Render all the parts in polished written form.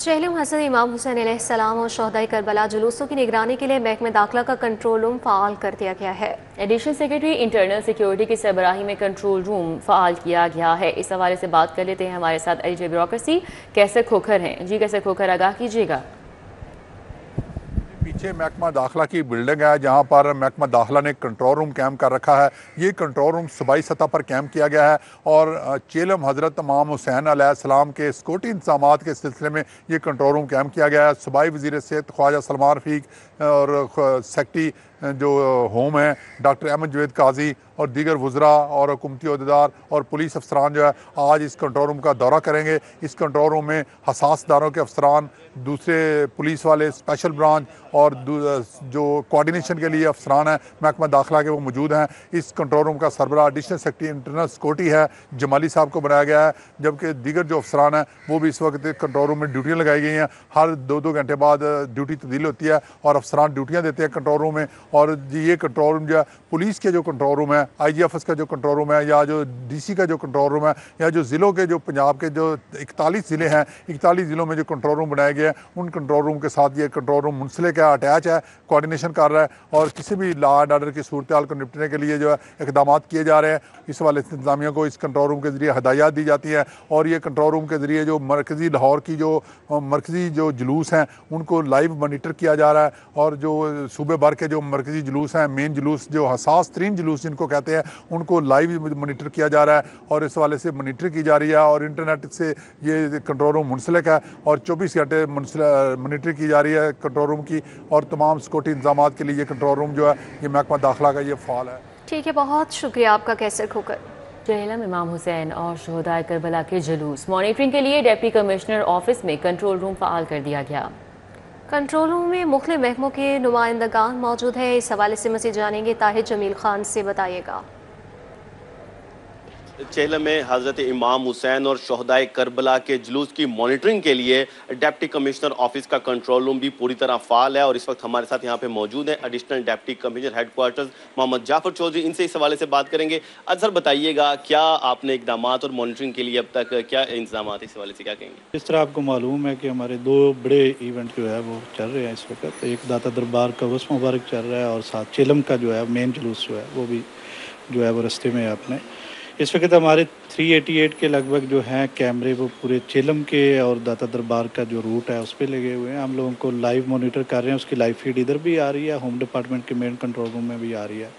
चेहलम हज़रत इमाम हुसैन अलैहिस्सलाम और शहदाए करबला जुलूसों की निगरानी के लिए महकमे दाखिला का कंट्रोल रूम फ़ाल कर दिया गया है। एडिशनल सेक्रेटरी इंटरनल सिक्योरिटी की सरबराही में कंट्रोल रूम फ़ाल किया गया है। इस हवाले से बात कर लेते हैं हमारे साथ एडिटर ब्यूरोक्रेसी कैसर खोखर हैं। जी कैसर खोखर, आगाह कीजिएगा। पीछे महकमा दाखिला की बिल्डिंग है जहां पर महकमा दाखिला ने कंट्रोल रूम कैम कर रखा है। ये कंट्रोल रूम सूबाई सतह पर कैम किया गया है और चेहलम हज़रत इमाम हुसैन अलैहिस्सलाम के सिक्योरिटी इंतजाम के सिलसिले में ये कंट्रोल रूम कैम किया गया है। सूबाई वज़ीर सेहत ख्वाजा सलमान रफ़ीक और सेक्रेटरी जो होम है डॉक्टर अहमद जवेद काजी और दीगर वज़रा और हुकूमती अहदेदार और पुलिस अफसरान जो है आज इस कंट्रोल रूम का दौरा करेंगे। इस कंट्रोल रूम में हसास दारों के अफसरान, दूसरे पुलिस वाले, स्पेशल ब्रांच और जो कोऑर्डिनेशन के लिए अफसरान हैं महकमा दाखिला के, वो मौजूद हैं। इस कंट्रोल रूम का सरबराह एडिशनल सेक्रेटरी इंटरनल सिक्योरिटी है जमाली साहब को बनाया गया है, जबकि दीगर जो अफसरान हैं वो भी इस वक्त कंट्रोल रूम में ड्यूटियाँ लगाई गई हैं। हर 2-2 घंटे बाद ड्यूटी तब्दील होती है और अफसरान ड्यूटियाँ देते हैं कंट्रोल रूम में। और ये कंट्रोल रूम जो है पुलिस के जो कंट्रोल रूम है, IGFS का जो कंट्रोल रूम है, या जो DC का जो कंट्रोल रूम है, या जो ज़िलों के जो पंजाब के जो 41 ज़िले हैं, 41 ज़िलों में जो कंट्रोल रूम बनाए गए हैं उन कंट्रोल रूम के साथ ये कंट्रोल रूम मुंसलिक है, अटैच है, कोऑर्डिनेशन कर रहा है और किसी भी लॉ एंड ऑर्डर की सूरत हाल को निपटने के लिए जो है इकदाम किए जा रहे हैं। इस वाले इंतजामिया को इस कंट्रोल रूम के ज़रिए हदायत दी जाती है और ये कंट्रोल रूम के ज़रिए जो मरकज़ी लाहौर की जो मरकज़ी जो जुलूस हैं उनको लाइव मॉनिटर किया जा रहा है और जो सूबे भर के जो मरकज़ी जुलूस हैं, मेन जुलूस जो हसास तरीन जुलूस जिनको कहते हैं, उनको लाइव मॉनिटर किया जा रहा है और इस वाले से मॉनिटर की जा रही है और इंटरनेट से ये कंट्रोल रूम मुंसलिक है और 24 घंटे मॉनिटर की जा रही है कंट्रोल रूम की और तमाम सिक्योरिटी इंतजाम के लिए ये कंट्रोल रूम जो है ये महकमा दाखिला का ये फ़ाल है। ठीक है, बहुत शुक्रिया आपका कैसर खोखर। चेहलम इमाम हुसैन और शहदाए करबला के जुलूस मॉनिटरिंग के लिए डिप्टी कमिश्नर ऑफिस में कंट्रोल रूम फ़ाल कर दिया गया। कंट्रोल रूम में मुख्तलिफ महकमों के नुमाइंदगान मौजूद है। इस हवाले से मज़ीद जानेंगे, ताहिर जमील खान से बताइएगा। चेहलम में हज़रत इमाम हुसैन और शहदाए करबला के जुलूस की मॉनिटरिंग के लिए डिप्टी कमिश्नर ऑफिस का कंट्रोल रूम भी पूरी तरह फाल है और इस वक्त हमारे साथ यहाँ पे मौजूद है additional deputy commissioner headquarters Mohammad Jafar Chaudhary. इनसे इस हवाले से बात करेंगे। सर बताइएगा, क्या आपने इकदाम और मॉनिटरिंग के लिए अब तक क्या इंतजाम, इस हवाले से क्या कहेंगे? इस तरह आपको मालूम है कि हमारे 2 बड़े इवेंट जो है वो चल रहे हैं इस वक्त। एक दाता दरबार का उर्स मुबारक चल रहा है और साथ चेहलम का जो है मेन जुलूस जो है वो भी जो है वो रस्ते में है अपने। इस वक्त हमारे 388 के लगभग जो हैं कैमरे वो पूरे चेहलम के और दाता दरबार का जो रूट है उस पर लगे हुए हैं। हम लोगों को लाइव मॉनिटर कर रहे हैं, उसकी लाइव फीड इधर भी आ रही है, होम डिपार्टमेंट के मेन कंट्रोल रूम में भी आ रही है।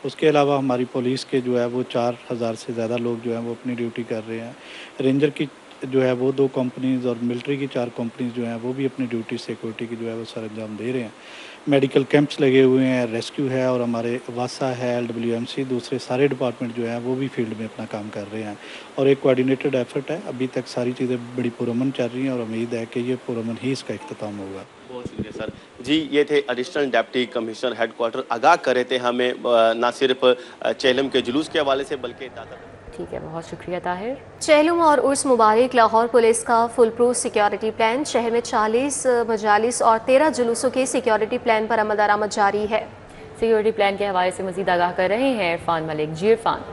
उसके अलावा हमारी पुलिस के जो है वो 4000 से ज़्यादा लोग जो हैं वो अपनी ड्यूटी कर रहे हैं। रेंजर की जो है वो 2 कंपनीज़ और मिलिट्री की 4 कंपनीज़ जो हैं वो भी अपनी ड्यूटी सिक्योरिटी की जो है वो सर अंजाम दे रहे हैं। मेडिकल कैंप्स लगे हुए हैं, रेस्क्यू है और हमारे वासा है, LWMC, दूसरे सारे डिपार्टमेंट जो हैं वो भी फील्ड में अपना काम कर रहे हैं और एक कोऑर्डिनेटेड एफर्ट है। अभी तक सारी चीज़ें बड़ी पुरअमन चल रही हैं और उम्मीद है कि ये पुरअमन ही इसका इख्तिताम होगा। बहुत शुक्रिया सर। जी, ये थे एडिशनल डिप्टी कमिश्नर हेडक्वार्टर, आगाह कर रहे थे हमें न सिर्फ चेहलम के जुलूस के हवाले से बल्कि ठीक है, बहुत शुक्रिया ताहिर। चेहलम और उर्स मुबारक लाहौर पुलिस का फुल प्रूफ सिक्योरिटी प्लान। शहर में 40 मजालिस और 13 जुलूसों के सिक्योरिटी प्लान पर अमल दरामद जारी है। सिक्योरिटी प्लान के हवाले से मजीद आगाह कर रहे हैं इरफान मलिक। जी इरफान।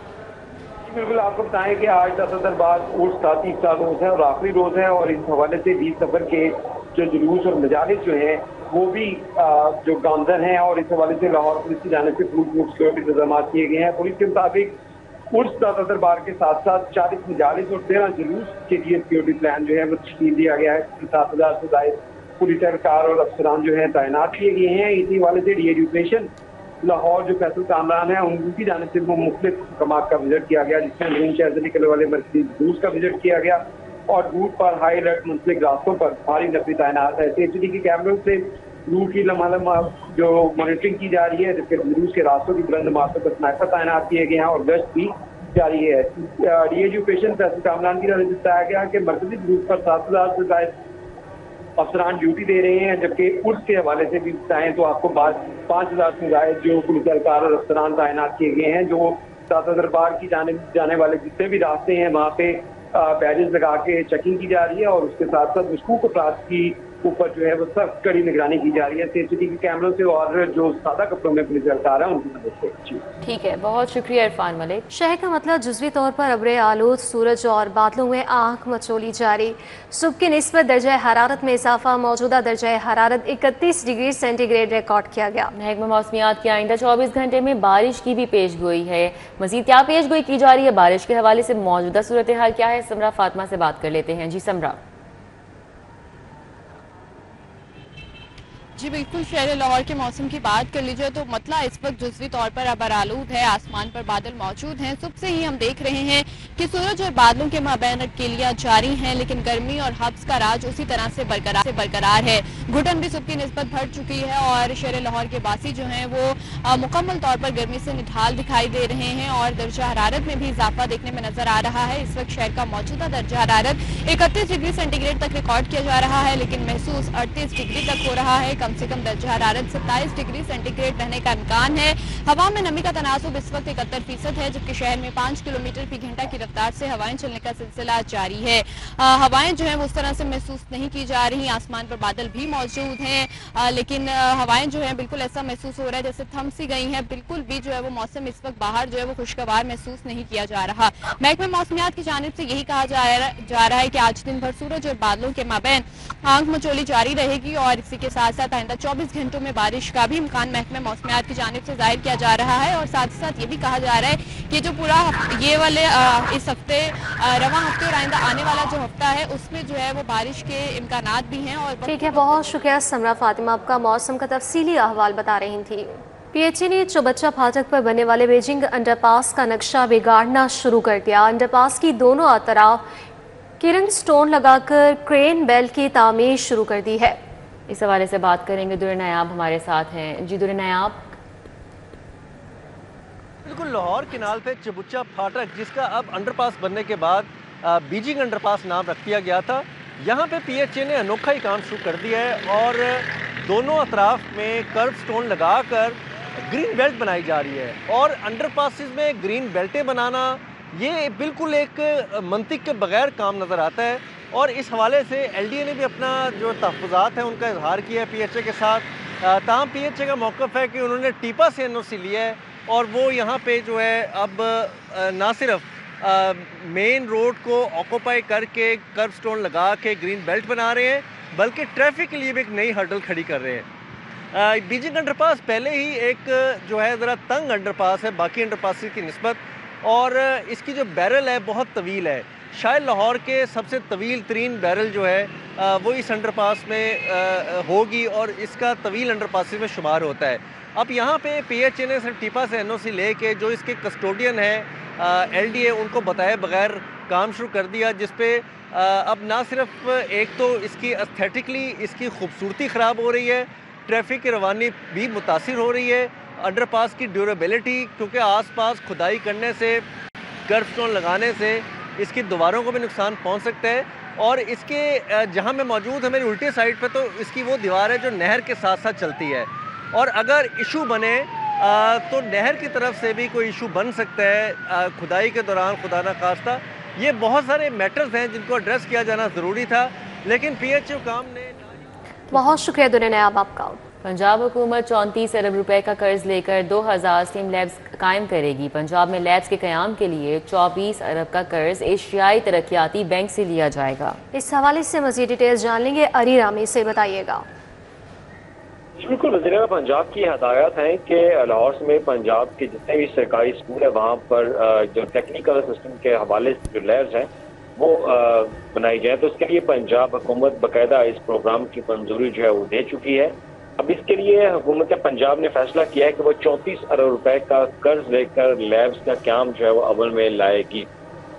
बिल्कुल, आपको बताएं कि आज दाता दरबार उर्स का 30वां रोज़ है और आखिरी रोज़ है और इस हवाले से 20 सफर के जो जुलूस और मजालिस जो हैं वो भी जो गामजन हैं और इस हवाले से लाहौर पुलिस की जानिब से फुल प्रूफ सिक्योरिटी इंतजाम किए गए हैं। पुलिस के मुताबिक उर्स दाता दरबार के साथ साथ 40 मजालिस और 13 जुलूस के लिए सिक्योरिटी प्लान जो है वो तश्कील दिया गया है। 7000 से ज़ायद पुलिस एहलकार और अफसरान जो है तैनात किए गए हैं। इसी वाले से डीएजुकेशन लाहौर जो फैसल कामरान है उनकी जानिब से वो मुख्तलिफ मकामात का विजिट किया गया, जिसमें नवीन शहर से निकलने वाले मरकज़ी जुलूस का विजिट किया गया और रूट पर हाई अलर्ट मुंसलिक रास्तों पर भारी नफरी तैनात है। CCTV के कैमरों से रूट की लम्हा जो मॉनिटरिंग की जा रही है, जबकि जुलूस के रास्तों की बुलंद मार्शों पर स्नाइपर तैनात किए गए हैं और गश्त भी जारी है। डीएजुकेशन फैसल कामरान की तरफ से बताया गया कि मरकजी जुलूस पर 7000 से ज़ायद अफसरान ड्यूटी दे रहे हैं, जबकि उर्स के हवाले से भी बताएं तो आपको 5000 से ज़ायद जो पुलिस एहलकार और अफसरान तैनात किए गए हैं, जो दाता दरबार की जाने वाले जितने भी रास्ते हैं वहाँ पे बैरियर्स लगा के चेकिंग की जा रही है और उसके साथ साथ मशकूक अफराद की ऊपर जो है वो सख्त कड़ी निगरानी की जा रही है CCTV कैमरों से और जो सादा कपड़ों में पुलिस रहा है उनकी मदद से। जी ठीक है, बहुत शुक्रिया इरफान मलिक। शहर का मतलब जुज़वी तौर पर अब्रे आलूद सूरज और बादलों में आंख मचोली जारी। सुबह की निस्बत दर्जा हरारत में इजाफा, मौजूदा दर्जा हरारत 31 डिग्री सेंटीग्रेड रिकॉर्ड किया गया। महकमा मौसमियात की आइंदा 24 घंटे में बारिश की भी पेश गोई है। मजीद क्या पेश गोई की जा रही है, बारिश के हवाले से मौजूदा सूरत हाल क्या है, समरा फातिमा से बात कर लेते हैं। जी समरा। जी बिल्कुल, शहर लाहौर के मौसम की बात कर लीजिए तो मतला इस वक्त जुज़वी तौर पर अबरालूद है, आसमान पर बादल मौजूद हैं। सुबह से ही हम देख रहे हैं कि सूरज और बादलों के माबैन अटकेलियां जारी हैं, लेकिन गर्मी और हब्स का राज उसी तरह से बरकरार है। घुटन भी सुबह की निस्बत बढ़ चुकी है और शहर लाहौर के बासी जो हैं वो मुकम्मल तौर पर गर्मी से निढाल दिखाई दे रहे हैं और दर्जा हरारत में भी इजाफा देखने में नजर आ रहा है। इस वक्त शहर का मौजूदा दर्जा हरारत 31 डिग्री सेंटीग्रेड तक रिकॉर्ड किया जा रहा है, लेकिन महसूस 38 डिग्री तक हो रहा है। कम से कम दर्जा हरारत 27 डिग्री सेंटीग्रेड रहने का इम्कान है। हवा में नमी का तनासुब इस वक्त 71% है, जबकि शहर में 5 किलोमीटर फी घंटा की रफ्तार से हवाएं चलने का सिलसिला जारी है। हवाएं जो है वो उस तरह से महसूस नहीं की जा रही। आसमान पर बादल भी मौजूद हैं, लेकिन हवाएं जो है बिल्कुल ऐसा महसूस हो रहा है जैसे थम सी गई हैं। बिल्कुल भी जो है वो मौसम इस वक्त बाहर जो है वो खुशगवार महसूस नहीं किया जा रहा। महकमे मौसमियात की जानिब से यही कहा जा रहा है कि आज दिन भर सूरज और बादलों के माबैन आंख मचोली जारी रहेगी और इसी के साथ साथ आइंदा 24 घंटों में बारिश का भी इम्कान महकमे मौसमियात की जानिब से जाहिर किया जा रहा है। और साथ ही साथ ये भी कहा जा रहा है कि जो पूरा ये वाले इस हफ्ते रवां हफ्ते और आइंदा आने वाला जो हफ्ता है उसमें जो है वो बारिश के इम्कानात भी हैं। और ठीक है, बहुत शुक्रिया समरा फातिमा, आपका मौसम का तफसीली अहवाल बता रही थी। PHA ने चौबच्चा फाटक पर बनने वाले बेजिंग अंडरपास का नक्शा बिगाड़ना शुरू कर दिया। अंडरपास की दोनों अतराफ किरण स्टोन लगाकर क्रेन बेल्ट की तामीर शुरू कर दी है। इस हवाले से बात करेंगे, दुर नायाब हमारे साथ हैं। जी दुर नायाब। बिल्कुल, लाहौर किनाल पे चबुच्चा फाटक जिसका अब अंडरपास बनने के बाद बीजिंग अंडरपास नाम रख दिया गया था, यहाँ पे PHA ने अनोखा ही काम शुरू कर दिया है और दोनों अतराफ में कर्व स्टोन लगाकर ग्रीन बेल्ट बनाई जा रही है। और अंडरपासिस में ग्रीन बेल्टें बनाना ये बिल्कुल एक मंतिक के बगैर काम नज़र आता है और इस हवाले से LDA ने भी अपना जो तहफ़्फ़ुज़ात है उनका इजहार किया है PHA के साथ। ताहम PHA का मौक़िफ़ है कि उन्होंने टीपा से NOC लिया है और वो यहाँ पे जो है अब ना सिर्फ मेन रोड को ऑक्यूपाई करके कर्व स्टोन लगा के ग्रीन बेल्ट बना रहे हैं, बल्कि ट्रैफिक के लिए भी एक नई हर्डल खड़ी कर रहे हैं। बीजिंग अंडरपास पहले ही एक जो है ज़रा तंग अंडरपास है बाकी अंडरपास की निस्बत, और इसकी जो बैरल है बहुत तवील है। शायद लाहौर के सबसे तवील तरीन बैरल जो है वो इस अंडरपास में होगी और इसका तवील अंडरपास में शुमार होता है। अब यहाँ पे PHA ने सिर्फ टीपा से NOC ले के जो इसके कस्टोडियन है LDA उनको बताए बगैर काम शुरू कर दिया, जिसपे अब ना सिर्फ एक तो इसकी एस्थेटिकली इसकी खूबसूरती ख़राब हो रही है, ट्रैफिक की रवानी भी मुतासिर हो रही है, अंडरपास की ड्यूरेबिलिटी क्योंकि आसपास खुदाई करने से कर्व स्टोन लगाने से इसकी दीवारों को भी नुकसान पहुंच सकता है। और इसके जहां मैं मौजूद है मेरी उल्टी साइड पे तो इसकी वो दीवार है जो नहर के साथ साथ चलती है और अगर इशू बने तो नहर की तरफ से भी कोई इशू बन सकता है खुदाई के दौरान, खुदा ना खास्ता। ये बहुत सारे मैटर्स हैं जिनको एड्रेस किया जाना ज़रूरी था, लेकिन PHA काम ने। बहुत शुक्रिया दुर नायाब आपका। पंजाब हुकूमत 34 अरब रुपए का कर्ज लेकर 2000 स्टीम लैब्स कायम करेगी। पंजाब में लैब्स के क़याम के लिए 24 अरब का कर्ज एशियाई तरक्याती बैंक से लिया जाएगा। इस हवाले से मज़ीद डिटेल्स जान लेंगे, अरी रामी से बताइएगा। बिल्कुल, वज़ीर पंजाब की हदायत है कि लाहौर में पंजाब के जितने भी सरकारी स्कूल है वहाँ पर जो टेक्निकल सिस्टम के हवाले से जो लैब्स हैं वो बनाई जाए, तो उसके लिए पंजाब हुकूमत बाकायदा इस प्रोग्राम की मंजूरी जो है वो दे चुकी है। अब इसके लिए हुकूमत पंजाब ने फैसला किया है कि वो 34 अरब रुपए का कर्ज लेकर लैब्स का काम जो है वो अमल में लाएगी।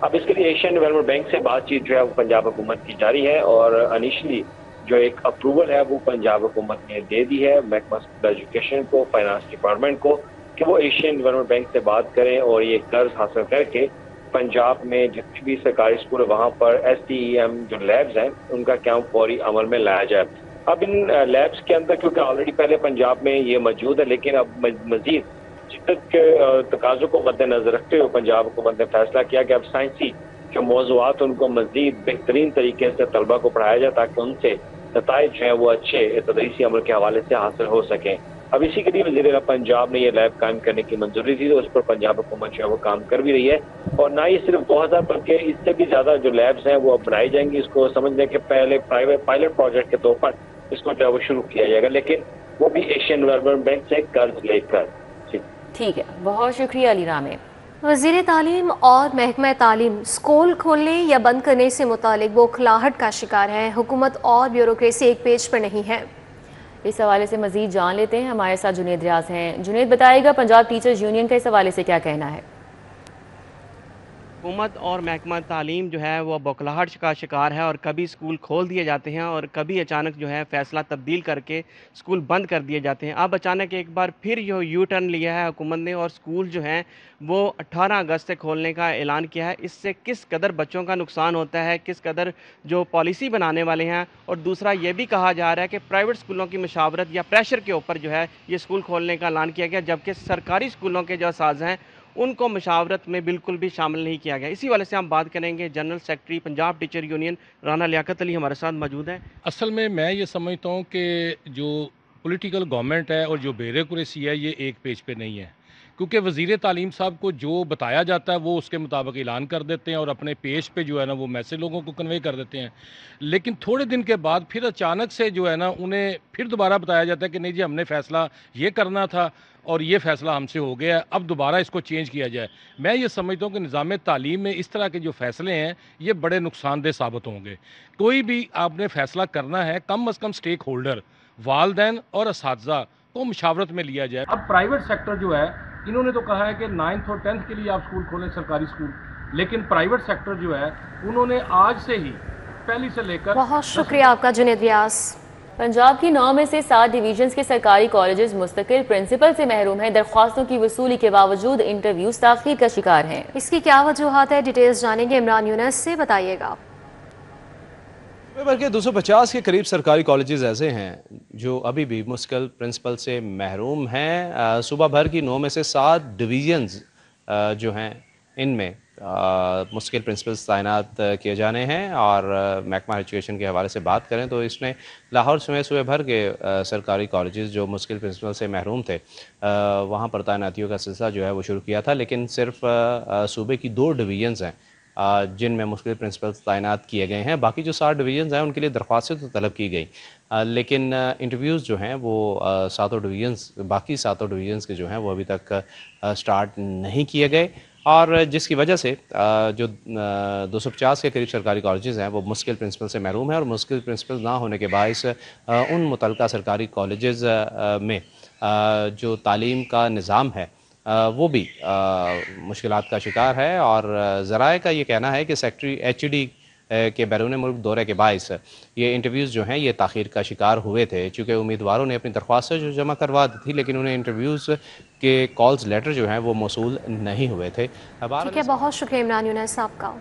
अब इसके लिए एशियन डेवलपमेंट बैंक से बातचीत जो है वो पंजाब हुकूमत की जारी है और इनिशियली जो एक अप्रूवल है वो पंजाब हुकूमत ने दे दी है महकमा एजुकेशन को, फाइनेंस डिपार्टमेंट को, कि वो एशियन डेवलपमेंट बैंक से बात करें और ये कर्ज हासिल करके पंजाब में जितने भी सरकारी स्कूल है वहाँ पर STEM जो लैब्स हैं उनका काम फौरी अमल में लाया जाए। अब इन लैब्स के अंदर क्योंकि ऑलरेडी पहले पंजाब में ये मौजूद है, लेकिन अब मजीद शिद्दत के तकाज़ों को मद्देनजर रखते हुए पंजाब हुकूमत ने फैसला किया कि अब साइंसी जो मौज़ूआत उनको मजीद बेहतरीन तरीके से तलबा को पढ़ाया जाए ताकि उनसे नताइज जो है वो अच्छे तदरीसी अमल के हवाले से हासिल हो सकें। अब इसी के लिए वज़ीर पंजाब ने ये लैब कायम करने की मंजूरी दी, तो उस पर पंजाब हुकूमत जो है वो काम कर भी रही है। और ना ही सिर्फ 2000 बल्कि इससे भी ज़्यादा जो लैब्स हैं वो अब बनाई जाएंगी। इसको समझने के पहले प्राइवेट पायलट प्रोजेक्ट के तौर पर इसको जो है वो शुरू किया जाएगा, लेकिन वो भी एशियन डेवलपमेंट बैंक से कर्ज लेकर। ठीक है, बहुत शुक्रिया अली रामे। वज़ीर तालीम और महकमा तालीम स्कूल खोलने या बंद करने से मुतालिक बौखलाहट का शिकार है। हुकूमत और ब्यूरोक्रेसी एक पेज पर नहीं है। इस हवाले से मजीद जान लेते हैं, हमारे साथ जुनेद रियाज हैं। जुनेद, बताएगा पंजाब टीचर्स यूनियन का इस हवाले से क्या कहना है? हुकूमत और महकमा तालीम जो है वो बौखलाहट का शिकार है और कभी स्कूल खोल दिए जाते हैं और कभी अचानक जो है फ़ैसला तब्दील करके स्कूल बंद कर दिए जाते हैं। अब अचानक एक बार फिर यू टर्न लिया है हुकूमत ने और स्कूल जो हैं वो 18 अगस्त से खोलने का ऐलान किया है। इससे किस कदर बच्चों का नुकसान होता है, किस कदर जो पॉलिसी बनाने वाले हैं, और दूसरा ये भी कहा जा रहा है कि प्राइवेट स्कूलों की मशावरत या प्रेशर के ऊपर जो है ये स्कूल खोलने का ऐलान किया गया, जबकि सरकारी स्कूलों के जो असाज़ हैं उनको मशावरत में बिल्कुल भी शामिल नहीं किया गया। इसी वाले से हम बात करेंगे। General secretary Punjab teacher union Rana Liaquat Ali हमारे साथ मौजूद हैं। असल में मैं ये समझता हूँ कि जो पॉलिटिकल गवर्नमेंट है और जो ब्यूरोक्रेसी है ये एक पेज पे नहीं है, क्योंकि वज़ीर तालीम साहब को जो बताया जाता है वो उसके मुताबिक ऐलान कर देते हैं और अपने पेज पे जो है ना वो मैसेज लोगों को कन्वे कर देते हैं। लेकिन थोड़े दिन के बाद फिर अचानक से जो है ना उन्हें फिर दोबारा बताया जाता है कि नहीं जी हमने फ़ैसला ये करना था और ये फ़ैसला हमसे हो गया, अब दोबारा इसको चेंज किया जाए। मैं ये समझता हूँ कि निज़ाम तालीम में इस तरह के जो फ़ैसले हैं ये बड़े नुकसानदेह साबित होंगे। कोई भी आपने फ़ैसला करना है कम अज़ कम स्टेक होल्डर वालदैन और असातिज़ा को मशावरत में लिया जाए। अब प्राइवेट सेक्टर जो है इन्होंने तो कहा है कि 9th और 10th के लिए आप स्कूल खोलें, सरकारी स्कूल, लेकिन प्राइवेट सेक्टर जो है उन्होंने आज से ही पहली से लेकर। बहुत शुक्रिया आपका जुनेद रियाज। पंजाब की 9 में से 7 डिवीजन्स के सरकारी कॉलेजेस मुस्तकिल प्रिंसिपल से महरूम हैं। दरख्वास्तों की वसूली के बावजूद इंटरव्यूज ताख़ीर का शिकार हैं। इसकी क्या वजूहात है, डिटेल्स जानेंगे इमरान यूनस से, बताइएगा। भर के 250 के करीब सरकारी कॉलेजेस ऐसे हैं जो अभी भी मुश्किल प्रिंसिपल से महरूम हैं। सूबा भर की 9 में से 7 डिवीजन्स जो हैं इनमें मुश्किल प्रिंसिपल्स तैनात किए जाने हैं। और महकमा एजुकेशन के हवाले से बात करें तो इसने लाहौर समेत सूबे भर के सरकारी कॉलेजेस जो मुश्किल प्रिंसिपल से महरूम थे वहाँ पर तैनातियों का सिलसिला जो है वो शुरू किया था। लेकिन सिर्फ सूबे की 2 डिवीजन्स हैं जिनमें मुश्किल प्रिंसिपल्स तैनात किए गए हैं। बाकी जो 7 डिवीजन्स हैं उनके लिए दरख्वास्तें तो तलब की गई, लेकिन इंटरव्यूज़ जो हैं वो बाकी सातों डिवीजन्स के जो हैं वो अभी तक स्टार्ट नहीं किए गए। और जिसकी वजह से जो 250 के करीब सरकारी कॉलेजेस हैं वो मुश्किल प्रिंसिपल से महरूम हैं। और मुश्किल प्रिंसिपल ना होने के बायस उन मुतल्लिका सरकारी कॉलेजेस में जो तालीम का निज़ाम है वो भी मुश्किलात का शिकार है। और ज़राए का ये कहना है कि सेक्रेटरी HD के बैरून मुल्क दौरे के बायस ये इंटरव्यूज़ जो हैं ये ताख़ीर का शिकार हुए थे, चूँकि उम्मीदवारों ने अपनी दरख्वास्तें जो जमा करवा दी थी लेकिन उन्हें इंटरव्यूज़ के कॉल्स लेटर जो हैं वो मौसूल नहीं हुए थे। ठीक है, बहुत शुक्रिया इमरान यूनस आपका।